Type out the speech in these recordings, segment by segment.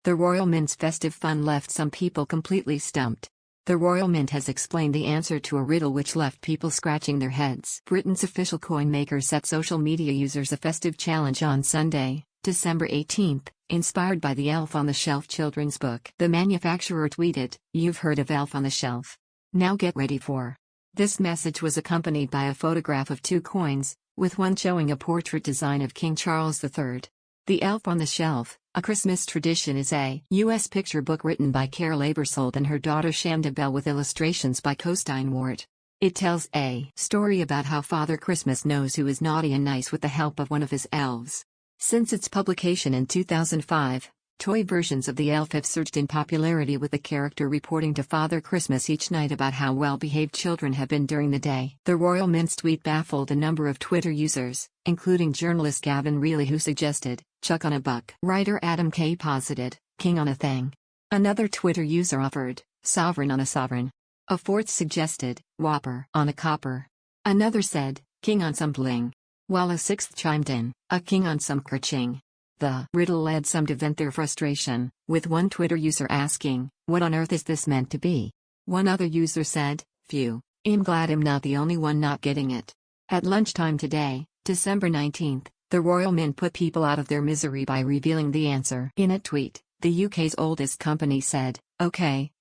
The Royal Mint's festive fun left some people completely stumped. The Royal Mint has explained the answer to a riddle which left people scratching their heads. Britain's official coin maker set social media users a festive challenge on Sunday, December 18, inspired by the Elf on the Shelf children's book. The manufacturer tweeted, "You've heard of Elf on the Shelf. Now get ready for." This message was accompanied by a photograph of two coins, with one showing a portrait design of King Charles III. The Elf on the Shelf, a Christmas tradition, is a U.S. picture book written by Carol Abersold and her daughter Shanda Bell with illustrations by Costine Ward. It tells a story about how Father Christmas knows who is naughty and nice with the help of one of his elves. Since its publication in 2005, toy versions of the elf have surged in popularity, with the character reporting to Father Christmas each night about how well-behaved children have been during the day. The Royal Mint's tweet baffled a number of Twitter users, including journalist Gavin Reilly, who suggested, "Chuck on a buck." Writer Adam K. posited, "King on a thing." Another Twitter user offered, "Sovereign on a sovereign." A fourth suggested, "Whopper on a copper." Another said, "King on some bling." While a sixth chimed in, "A king on some kerching." The riddle led some to vent their frustration, with one Twitter user asking, "What on earth is this meant to be?" One other user said, "Phew, I'm glad I'm not the only one not getting it." At lunchtime today, December 19, the Royal Mint put people out of their misery by revealing the answer. In a tweet, the UK's oldest company said, okay,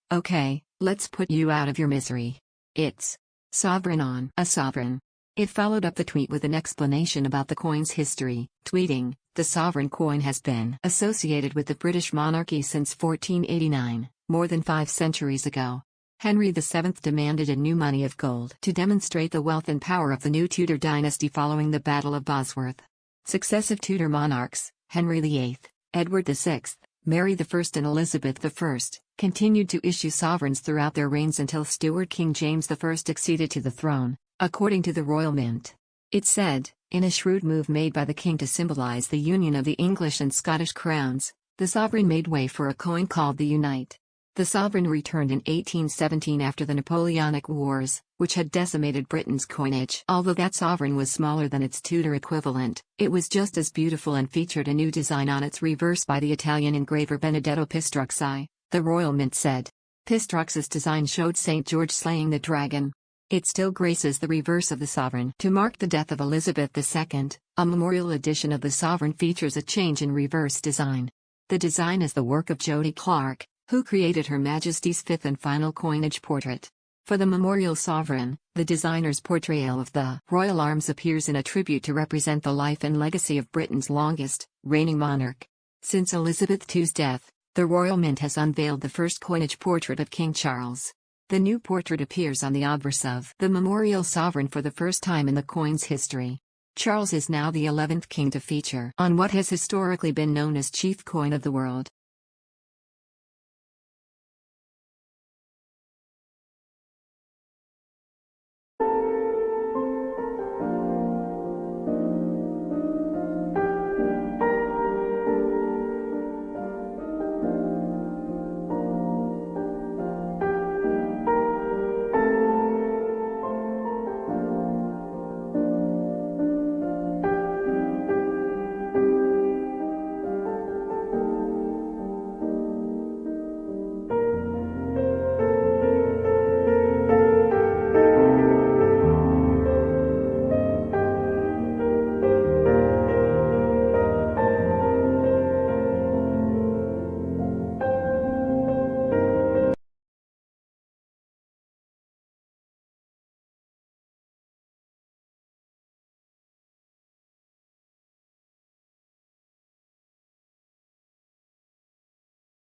let's put you out of your misery. It's sovereign on a sovereign." It followed up the tweet with an explanation about the coin's history, tweeting, "The sovereign coin has been associated with the British monarchy since 1489, more than 5 centuries ago. Henry VII demanded a new money of gold to demonstrate the wealth and power of the new Tudor dynasty following the Battle of Bosworth. Successive Tudor monarchs, Henry VIII, Edward VI, Mary I and Elizabeth I, continued to issue sovereigns throughout their reigns until Stuart King James I acceded to the throne, according to the Royal Mint. It said, in a shrewd move made by the king to symbolize the union of the English and Scottish crowns, the sovereign made way for a coin called the Unite. The sovereign returned in 1817 after the Napoleonic Wars, which had decimated Britain's coinage. Although that sovereign was smaller than its Tudor equivalent, it was just as beautiful and featured a new design on its reverse by the Italian engraver Benedetto Pistrucci, the Royal Mint said. Pistrucci's design showed St. George slaying the dragon. It still graces the reverse of the sovereign. To mark the death of Elizabeth II, a memorial edition of the sovereign features a change in reverse design. The design is the work of Jody Clark, who created Her Majesty's fifth and final coinage portrait. For the memorial sovereign, the designer's portrayal of the royal arms appears in a tribute to represent the life and legacy of Britain's longest reigning monarch. Since Elizabeth II's death, the Royal Mint has unveiled the first coinage portrait of King Charles. The new portrait appears on the obverse of the memorial sovereign for the first time in the coin's history. Charles is now the 11th king to feature on what has historically been known as chief coin of the world.